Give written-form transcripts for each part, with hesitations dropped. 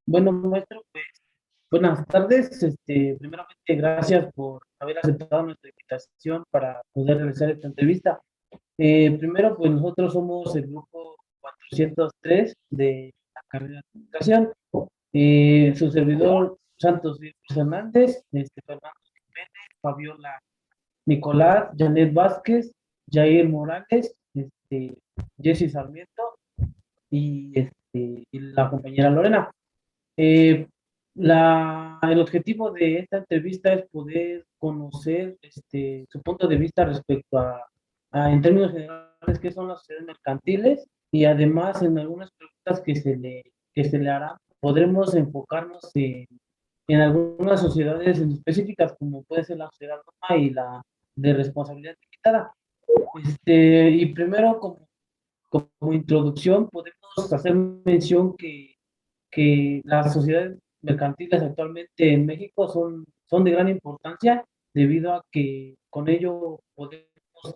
Bueno, maestro, pues buenas tardes. Primeramente, gracias por haber aceptado nuestra invitación para poder realizar esta entrevista. Primero, pues nosotros somos el grupo 403 de la carrera de comunicación. Su servidor Santos Luis Hernández, Fernando Jiménez, Fabiola Nicolás, Janet Vázquez, Jair Morales, Jesse Sarmiento y la compañera Lorena. Eh, el objetivo de esta entrevista es poder conocer su punto de vista respecto en términos generales, qué son las sociedades mercantiles y además en algunas preguntas que se le harán, podremos enfocarnos en algunas sociedades en específicas, como puede ser la sociedad anónima y la de responsabilidad limitada. Y primero, como introducción, podemos hacer mención que las sociedades mercantiles actualmente en México son de gran importancia debido a que con ello podemos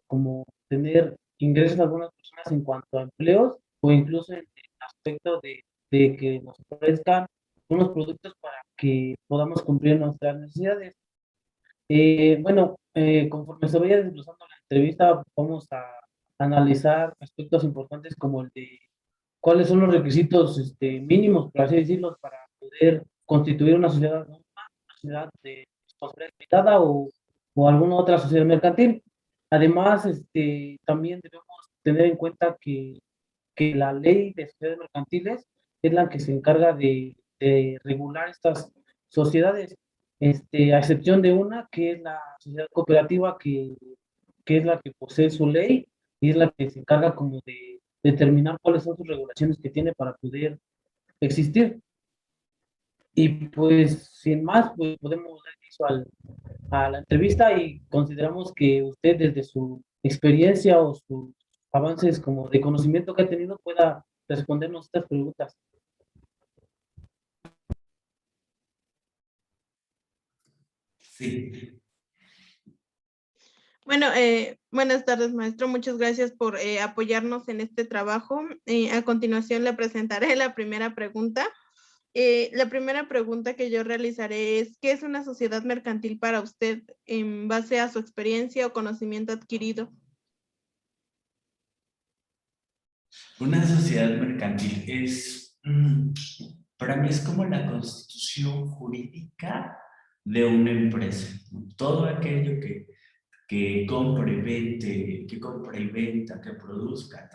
como tener ingresos a algunas personas en cuanto a empleos o incluso en el aspecto de que nos ofrezcan unos productos para que podamos cumplir nuestras necesidades. Conforme se vaya desglosando la entrevista, vamos a analizar aspectos importantes como el de cuáles son los requisitos mínimos, por así decirlo, para poder constituir una sociedad anónima, una sociedad de responsabilidad limitada o alguna otra sociedad mercantil. Además, también debemos tener en cuenta que la ley de sociedades mercantiles es la que se encarga de regular estas sociedades, a excepción de una, que es la sociedad cooperativa, que es la que posee su ley y es la que se encarga como de determinar cuáles son sus regulaciones que tiene para poder existir. Y pues, sin más, pues podemos dar inicio a la entrevista y consideramos que usted desde su experiencia o sus avances como de conocimiento que ha tenido pueda respondernos estas preguntas. Sí, Bueno, buenas tardes, maestro. Muchas gracias por apoyarnos en este trabajo. A continuación le presentaré la primera pregunta. La primera pregunta que yo realizaré es, ¿qué es una sociedad mercantil para usted en base a su experiencia o conocimiento adquirido? una sociedad mercantil es, para mí es como la constitución jurídica de una empresa, ¿no? Todo aquello que compre y venta, que produzca,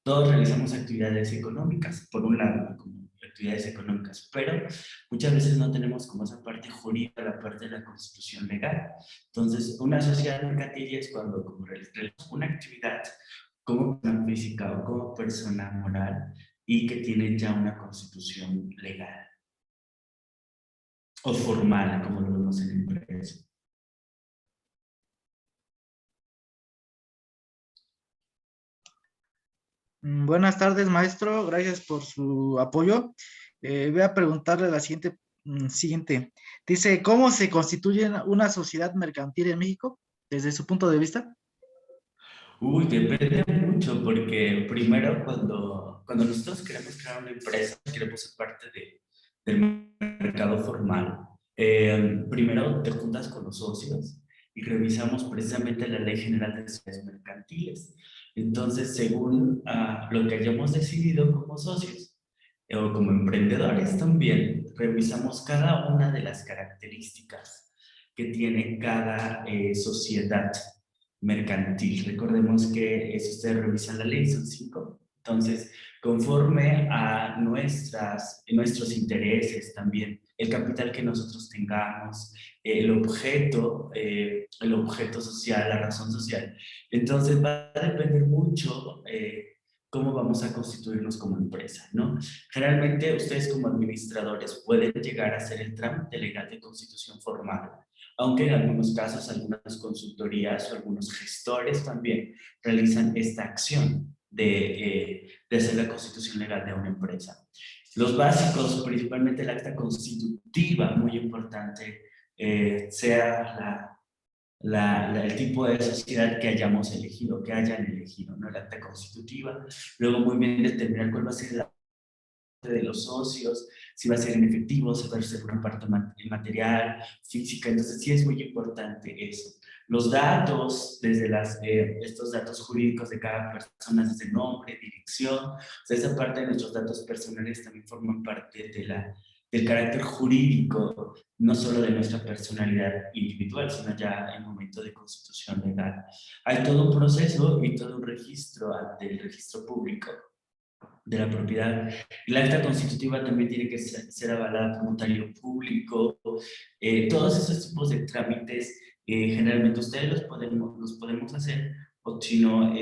todos realizamos actividades económicas, por un lado, ¿no? Como actividades económicas, pero muchas veces no tenemos como esa parte jurídica, la parte de la constitución legal. Entonces, una sociedad mercantil es cuando como realizamos una actividad como persona física o como persona moral y que tiene ya una constitución legal o formal, como lo vemos en empresa. Buenas tardes, maestro. Gracias por su apoyo. Voy a preguntarle la siguiente. Dice, ¿cómo se constituye una sociedad mercantil en México desde su punto de vista? Uy, depende mucho, porque primero cuando nosotros queremos crear una empresa, queremos ser parte del mercado formal, primero te juntas con los socios y revisamos precisamente la Ley General de Sociedades Mercantiles. Entonces, según lo que hayamos decidido como socios o como emprendedores también, revisamos cada una de las características que tiene cada sociedad mercantil. Recordemos que si ustedes revisan la ley, son 5. Entonces, conforme a nuestros intereses también, el capital que nosotros tengamos, el objeto social, la razón social. Entonces, va a depender mucho cómo vamos a constituirnos como empresa, ¿no? Generalmente, ustedes como administradores pueden llegar a hacer el trámite legal de constitución formal, aunque en algunos casos algunas consultorías o algunos gestores también realizan esta acción de hacer la constitución legal de una empresa. Los básicos, principalmente el acta constitutiva, muy importante, sea el tipo de sociedad que hayamos elegido, que hayan elegido, ¿no? El acta constitutiva. Luego, muy bien determinar cuál va a ser de los socios, si va a ser en efectivo, si va a ser una parte material, física. Entonces sí es muy importante eso. Los datos, desde estos datos jurídicos de cada persona, desde nombre, dirección, o sea, esa parte de nuestros datos personales también forman parte del carácter jurídico, no solo de nuestra personalidad individual, sino ya en momento de constitución legal. Hay todo un proceso y todo un registro ante el registro público de la propiedad. Y la acta constitutiva también tiene que ser avalada por notario público. Todos esos tipos de trámites, generalmente ustedes los podemos hacer, o si no,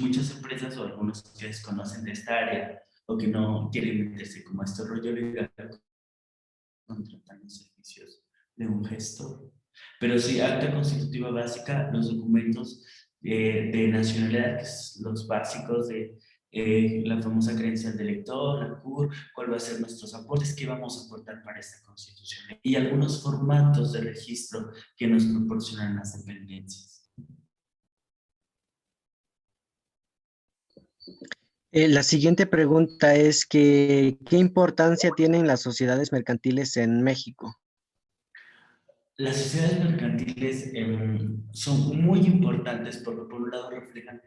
muchas empresas o algunos que desconocen de esta área o que no quieren meterse como a este rollo legal, contratan los servicios de un gestor. Pero sí, acta constitutiva básica, los documentos de nacionalidad, que son los básicos de la famosa credencial del elector, la CUR, cuál va a ser nuestros aportes, qué vamos a aportar para esta constitución, y algunos formatos de registro que nos proporcionan las dependencias. La siguiente pregunta es que, ¿qué importancia tienen las sociedades mercantiles en México? Las sociedades mercantiles son muy importantes porque por un lado reflejan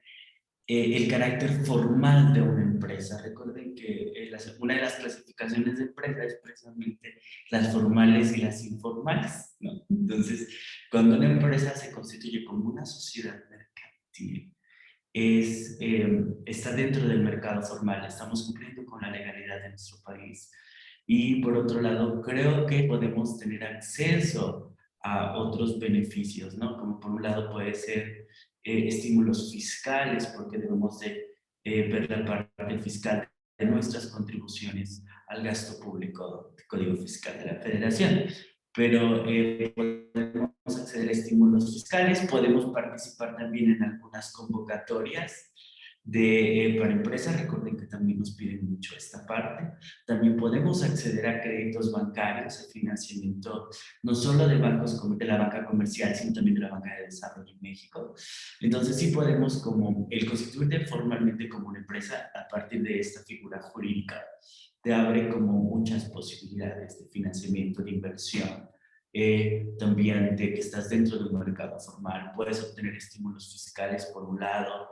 el carácter formal de una empresa. Recuerden que una de las clasificaciones de empresa es precisamente las formales y las informales, ¿no? Entonces, cuando una empresa se constituye como una sociedad mercantil, está dentro del mercado formal, estamos cumpliendo con la legalidad de nuestro país. Y por otro lado, creo que podemos tener acceso a otros beneficios, ¿no? Como por un lado puede ser estímulos fiscales, porque debemos de ver la parte fiscal de nuestras contribuciones al gasto público, el Código Fiscal de la Federación. Pero podemos acceder a estímulos fiscales, podemos participar también en algunas convocatorias para empresas. Recuerden que también nos piden mucho esta parte. También podemos acceder a créditos bancarios, a financiamiento no solo de bancos como de la banca comercial, sino también de la banca de desarrollo en México. Entonces sí podemos, como el constituirte formalmente como una empresa a partir de esta figura jurídica, te abre como muchas posibilidades de financiamiento, de inversión. También de que estás dentro de un mercado formal, puedes obtener estímulos fiscales por un lado.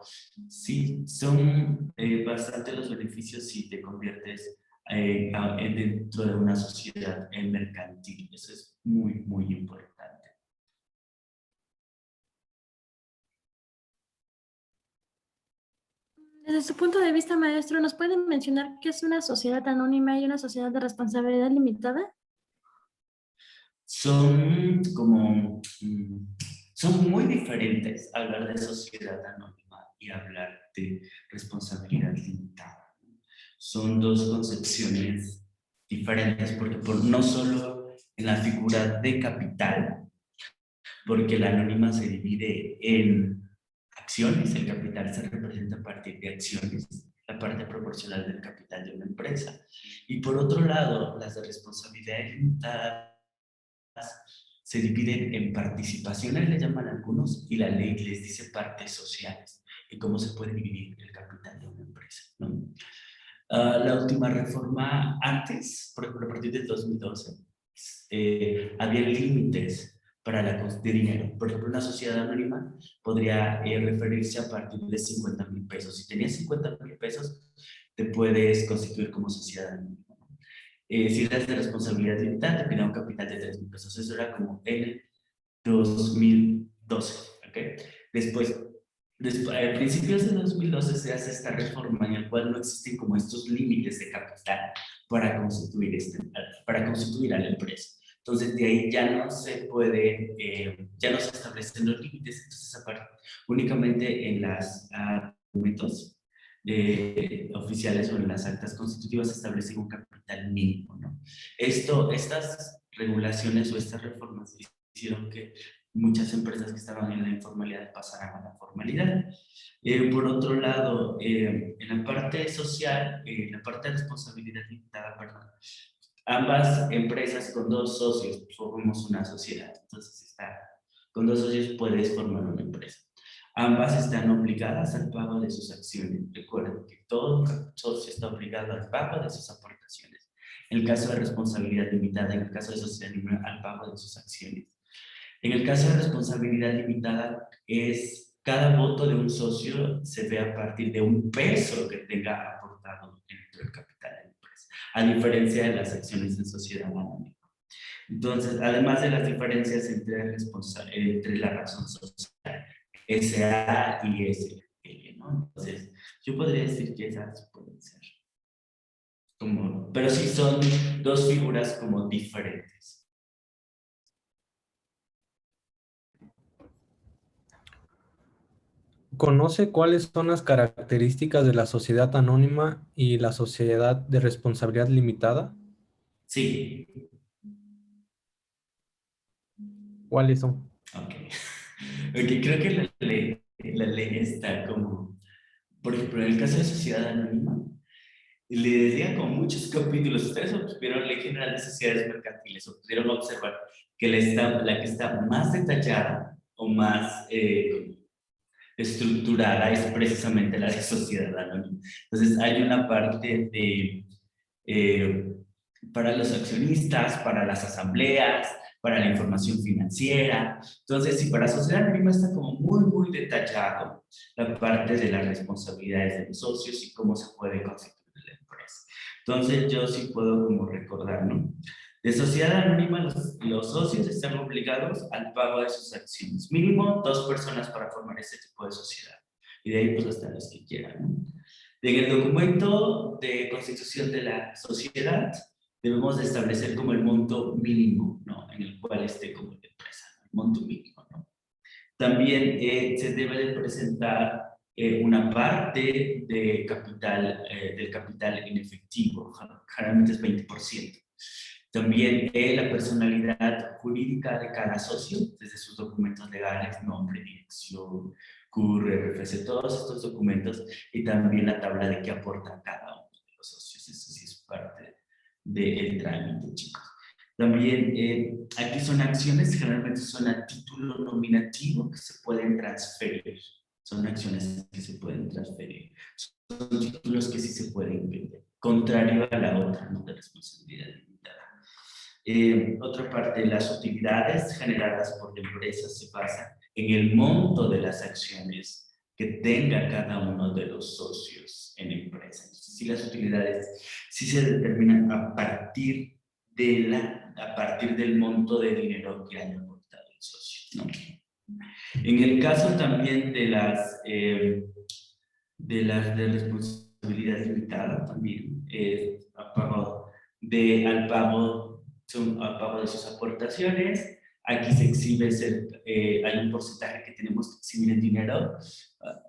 Sí, son bastante los beneficios si te conviertes dentro de una sociedad mercantil. Eso es muy, muy importante. Desde su punto de vista, maestro, ¿nos pueden mencionar qué es una sociedad anónima y una sociedad de responsabilidad limitada? Son son muy diferentes hablar de sociedad anónima y hablar de responsabilidad limitada. Son dos concepciones diferentes, porque no solo en la figura de capital, porque la anónima se divide en acciones, el capital se representa a partir de acciones, la parte proporcional del capital de una empresa. Y por otro lado, las de responsabilidad limitada se dividen en participaciones, le llaman algunos, y la ley les dice partes sociales, y cómo se puede dividir el capital de una empresa, ¿no? La última reforma antes, por ejemplo, a partir del 2012, había límites para de dinero. Por ejemplo, una sociedad anónima podría referirse a partir de 50,000 pesos. Si tenías 50,000 pesos, te puedes constituir como sociedad anónima. Si eras de responsabilidad limitada, te pedía un capital de 3,000 pesos. Eso era como en 2012. ¿Okay? Después, a principios de 2012 se hace esta reforma en la cual no existen como estos límites de capital para constituir a la empresa. Entonces, de ahí ya no se puede, ya no se establecen los límites. Entonces, aparte, únicamente en los documentos oficiales o en las actas constitutivas se establece un capital mínimo, ¿no? Estas regulaciones o estas reformas hicieron que muchas empresas que estaban en la informalidad pasaran a la formalidad. Por otro lado, en la parte social, en la parte de responsabilidad limitada, perdón, ambas empresas con dos socios formamos una sociedad. Entonces, con dos socios puedes formar una empresa. Ambas están obligadas al pago de sus acciones. Recuerden que todo socio está obligado al pago de sus aportaciones. En el caso de responsabilidad limitada, en el caso de sociedad anónima, al pago de sus acciones. En el caso de responsabilidad limitada, es cada voto de un socio se ve a partir de un peso que tenga aportado dentro del capital de la empresa, a diferencia de las acciones en sociedad anónima. Entonces, además de las diferencias entre la razón social, SA y SL, ¿no? Entonces, yo podría decir que esas pueden ser como, pero sí son dos figuras como diferentes. ¿Conoce cuáles son las características de la sociedad anónima y la sociedad de responsabilidad limitada? Sí. ¿Cuáles son? Ok. Okay, creo que la ley está como, por ejemplo, en el caso de sociedad anónima, le decía con muchos capítulos. Ustedes obtuvieron Ley General de Sociedades Mercantiles, o pudieron observar que la que está más detallada o más estructurada es precisamente la de sociedad anónima. Entonces, hay una parte de para los accionistas, para las asambleas, para la información financiera. Entonces, si para sociedad anónima está como muy detallado la parte de las responsabilidades de los socios y cómo se puede constituir la empresa. Entonces, yo sí puedo como recordar, ¿no? De sociedad anónima, los socios están obligados al pago de sus acciones. Mínimo 2 personas para formar ese tipo de sociedad. Y de ahí, pues, hasta los que quieran, ¿no? En el documento de constitución de la sociedad, debemos de establecer como el monto mínimo, ¿no? En el cual esté como la empresa, el monto mínimo, ¿no? También se debe de presentar una parte de capital, del capital en efectivo, generalmente es 20%. También la personalidad jurídica de cada socio, desde sus documentos legales, nombre, dirección, CUR, RFC, todos estos documentos, y también la tabla de qué aporta cada uno de los socios. Eso sí es parte del trámite, chicos. También aquí son acciones, generalmente son a título nominativo que se pueden transferir. Son acciones que se pueden transferir. Son títulos que sí se pueden vender, contrario a la otra, ¿no? De responsabilidad limitada. Otra parte, las utilidades generadas por la empresa se basan en el monto de las acciones que tenga cada uno de los socios en la empresa. Entonces, si las utilidades sí se determinan a partir del monto de dinero que haya aportado el socio, ¿no? En el caso también de de responsabilidad limitada, también al pago de sus aportaciones. Aquí se exhibe, hay un porcentaje que tenemos que exhibir en dinero,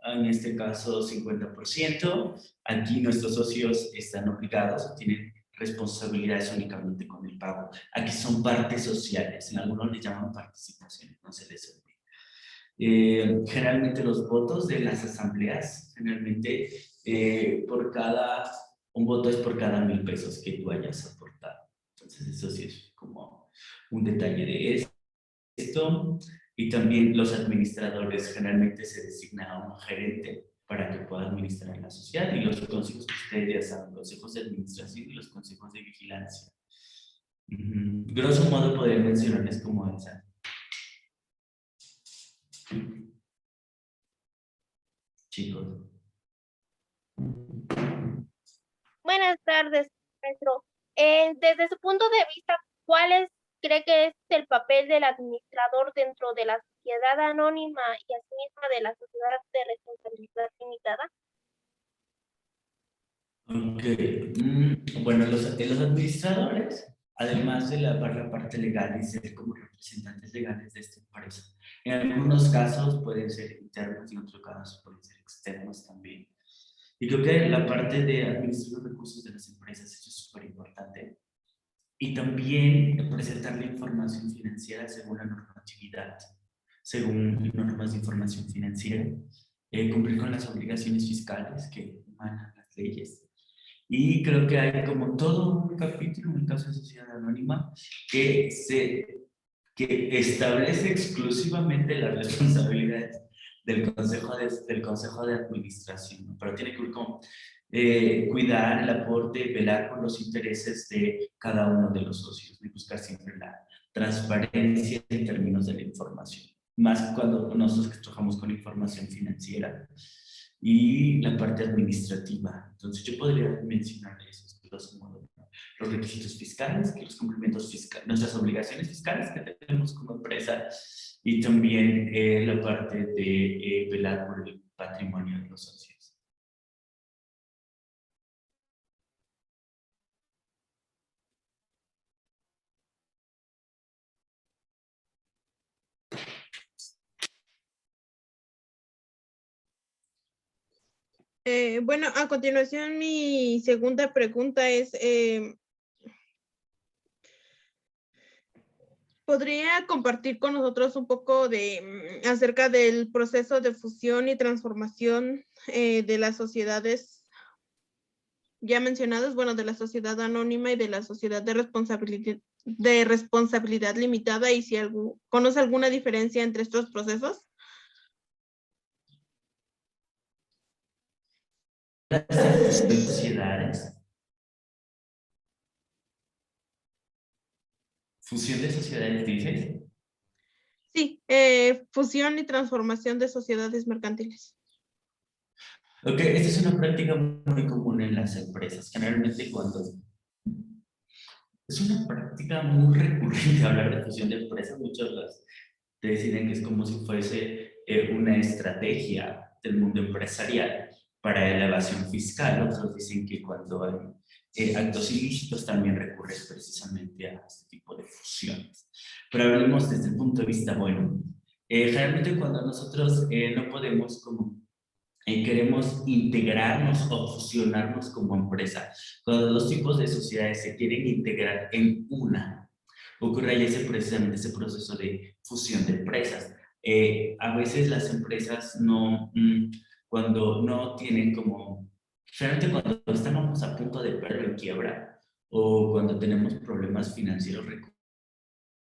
en este caso 50%. Aquí nuestros socios están obligados, tienen responsabilidades únicamente con el pago. Aquí son partes sociales, en algunos les llaman participaciones, no se les olvide. Generalmente los votos de las asambleas, generalmente un voto es por cada 1,000 pesos que tú hayas aportado. Entonces eso sí es como un detalle de esto. Y también los administradores, generalmente se designa a un gerente para que pueda administrar la sociedad, y los consejos que ustedes ya saben, los consejos de administración y los consejos de vigilancia. Grosso modo podría mencionarles como esa. Chicos. Buenas tardes, maestro. Desde su punto de vista, ¿cuál cree que es el papel del administrador dentro de la sociedad anónima y asimismo de la sociedad de responsabilidad limitada? Ok. Bueno, los administradores, además de la parte legal y ser como representantes legales de esta empresa, en algunos casos pueden ser internos y en otros casos pueden ser externos también. Y creo que la parte de administrar los recursos de las empresas, eso es súper importante. Y también presentar la información financiera según la normatividad, según normas de información financiera, cumplir con las obligaciones fiscales que emanan las leyes. Y creo que hay como todo un capítulo en el caso de sociedad anónima que establece exclusivamente las responsabilidades del consejo de administración, ¿no? Pero tiene que ver con cuidar el aporte, velar por los intereses de cada uno de los socios y buscar siempre la transparencia en términos de la información, más cuando nosotros trabajamos con información financiera y la parte administrativa. Entonces yo podría mencionar esos dos modos, ¿no? Los requisitos fiscales, que los cumplimientos fiscales, nuestras obligaciones fiscales que tenemos como empresa, y también la parte de velar por el patrimonio de los socios. Bueno, a continuación mi segunda pregunta es, ¿podría compartir con nosotros un poco acerca del proceso de fusión y transformación de las sociedades ya mencionadas, bueno, de la sociedad anónima y de la sociedad de responsabilidad limitada, y si conoce alguna diferencia entre estos procesos? Sociedades. ¿Fusión de sociedades dices? Sí, fusión y transformación de sociedades mercantiles. Ok, esta es una práctica muy común en las empresas. Generalmente es una práctica muy recurrente hablar de fusión de empresas. Muchos te deciden que es como si fuese una estrategia del mundo empresarial para elevación fiscal. Otros dicen que cuando hay actos ilícitos también recurres precisamente a este tipo de fusiones. Pero hablemos desde el punto de vista bueno. Generalmente cuando nosotros no podemos queremos integrarnos o fusionarnos como empresa, cuando dos tipos de sociedades se quieren integrar en una, ocurre ahí precisamente ese proceso de fusión de empresas. A veces las empresas cuando no tienen generalmente cuando estamos a punto de perder en quiebra o cuando tenemos problemas financieros,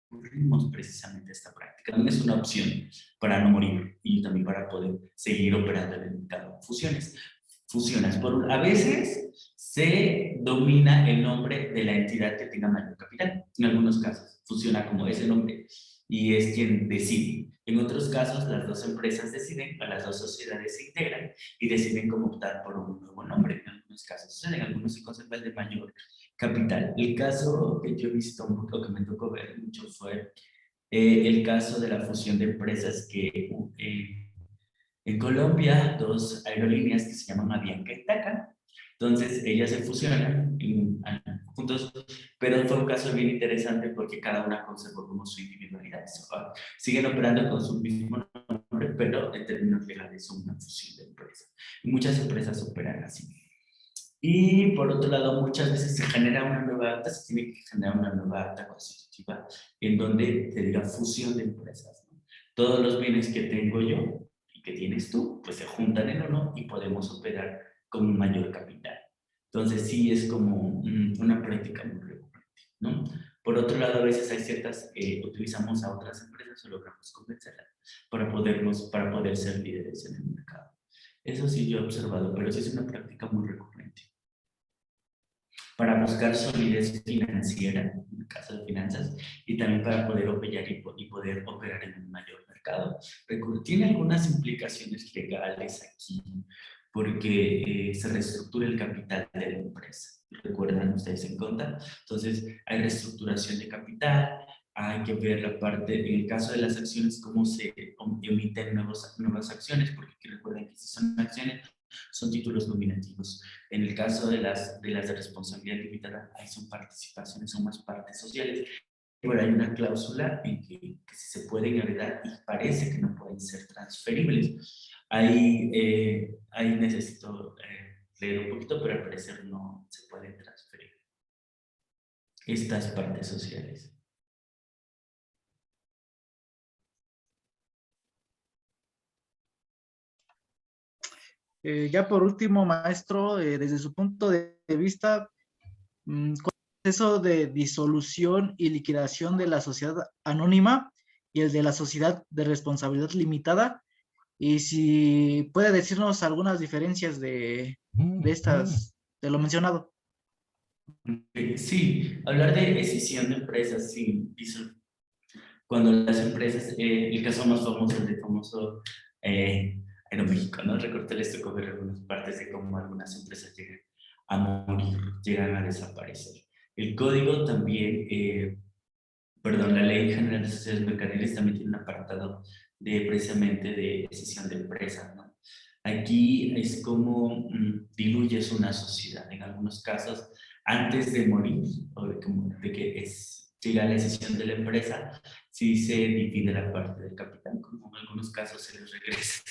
recurrimos precisamente a esta práctica. También es una opción para no morir y también para poder seguir operando en el mercado. Fusionas. A veces se domina el nombre de la entidad que tenga mayor capital. En algunos casos fusiona como ese nombre y es quien decide. En otros casos, las dos empresas deciden, las dos sociedades se integran y deciden cómo optar por un nuevo nombre. En algunos casos, en algunos se conserva el de mayor capital. El caso que yo he visto un poco, que me tocó ver mucho, fue el caso de la fusión de empresas que en Colombia, dos aerolíneas que se llaman Avianca y TACA. Entonces, ellas se fusionan juntos, pero fue un caso bien interesante porque cada una conservó como su individualidad. Siguen operando con su mismo nombre, pero en términos legales son una fusión de empresas. Y muchas empresas operan así. Y por otro lado, muchas veces se genera una nueva acta, se tiene que generar una nueva acta constitutiva en donde te diga fusión de empresas, ¿no? Todos los bienes que tengo yo y que tienes tú, pues se juntan en uno y podemos operar con un mayor capital. Entonces sí es como una práctica muy recurrente, ¿no? Por otro lado, a veces hay ciertas, utilizamos a otras empresas o logramos convencerlas para poder ser líderes en el mercado. Eso sí yo he observado, pero sí es una práctica muy recurrente. Para buscar solidez financiera, en el caso de finanzas, y también para poder operar y poder operar en un mayor mercado. Tiene algunas implicaciones legales aquí, porque se reestructura el capital de la empresa. ¿Recuerdan ustedes en cuenta? Entonces, hay reestructuración de capital, hay que ver la parte, en el caso de las acciones, cómo se emiten nuevas acciones, porque recuerden que si son acciones, son títulos nominativos. En el caso de las de responsabilidad limitada, ahí son participaciones, son más partes sociales. Pero hay una cláusula en que si se pueden heredar y parece que no pueden ser transferibles. Ahí necesito leer un poquito, pero al parecer no se pueden transferir estas partes sociales. Ya por último, maestro, desde su punto de vista, ¿cuál es el proceso de disolución y liquidación de la sociedad anónima y el de la sociedad de responsabilidad limitada? Y si puede decirnos algunas diferencias de estas, de lo mencionado. Sí, hablar de decisión de empresas, sí, cuando las empresas, el caso más famoso, el de famoso Aeroméxico, ¿no? Recuerdo que les tocó ver algunas partes de cómo algunas empresas llegan a morir, llegan a desaparecer. El código también, perdón, la Ley General de Sociedades Mercantiles también tiene un apartado de precisamente de decisión de empresa, ¿no? Aquí es como diluyes una sociedad. En algunos casos, antes de morir, o de que llega la decisión de la empresa, sí se divide la parte del capital, como en algunos casos se les regresa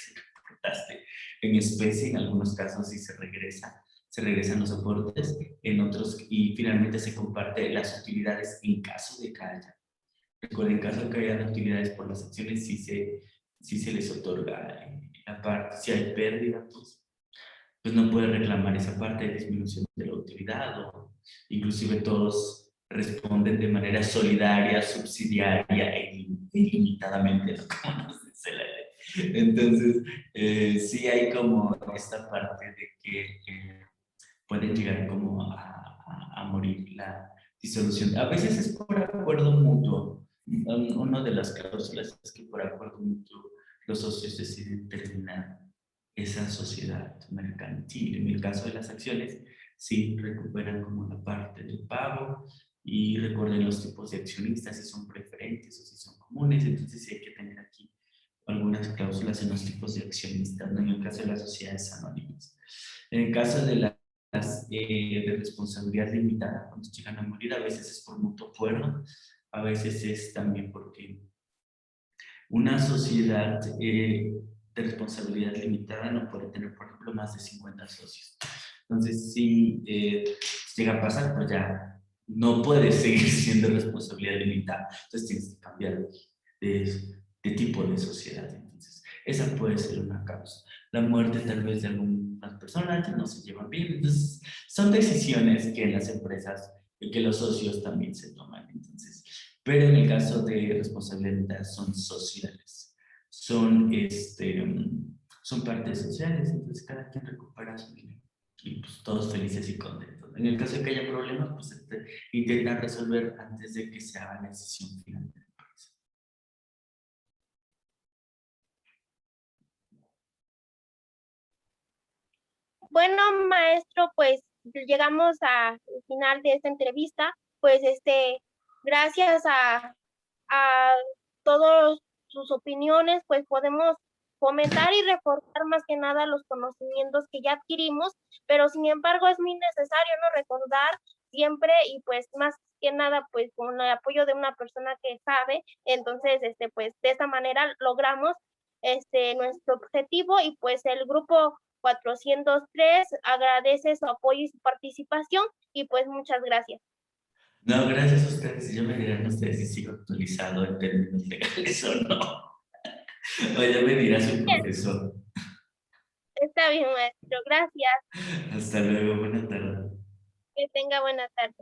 en especie, en algunos casos sí se regresan los aportes, en otros, y finalmente se comparte las utilidades en caso de que haya. Recuerden, en caso de que haya utilidades por las acciones, sí se les otorga la parte. Si hay pérdida, pues no puede reclamar esa parte de disminución de la utilidad, o inclusive todos responden de manera solidaria, subsidiaria e ilimitadamente, ¿no? Como nos dice la ley. Entonces, sí hay como esta parte de que pueden llegar como a morir la disolución. A veces es por acuerdo mutuo. Una de las cláusulas es que por acuerdo mutuo los socios deciden terminar esa sociedad mercantil. En el caso de las acciones, sí recuperan como la parte del pago, y recuerden los tipos de accionistas, si son preferentes o si son comunes. Entonces sí hay que tener aquí algunas cláusulas en los tipos de accionistas, ¿no? En el caso de las sociedades anónimas. En el caso de las de responsabilidad limitada, cuando llegan a morir, a veces es por mutuo acuerdo, a veces es también porque una sociedad de responsabilidad limitada no puede tener, por ejemplo, más de 50 socios. Entonces, si llega a pasar, pues ya no puede seguir siendo responsabilidad limitada. Entonces, tienes que cambiar de tipo de sociedad. Entonces, esa puede ser una causa. La muerte tal vez de algunas personas que no se llevan bien. Entonces, son decisiones que en las empresas y que los socios también se toman. Entonces, pero en el caso de responsabilidad son sociales, son partes sociales, entonces cada quien recupera su dinero y pues todos felices y contentos. En el caso de que haya problemas, pues intentan resolver antes de que se haga la decisión final de la empresa. Bueno, maestro, pues llegamos al final de esta entrevista. Pues gracias a todas sus opiniones, pues podemos fomentar y reforzar más que nada los conocimientos que ya adquirimos, pero sin embargo es muy necesario no recordar siempre, y pues más que nada pues con el apoyo de una persona que sabe. Entonces pues de esta manera logramos nuestro objetivo, y pues el grupo 403 agradece su apoyo y su participación, y pues muchas gracias. No, gracias a ustedes. Y yo me dirán ustedes si sigo actualizado en términos legales o no. O ya me dirá su profesor. Está bien, maestro, gracias. Hasta luego, buena tarde. Que tenga buena tarde.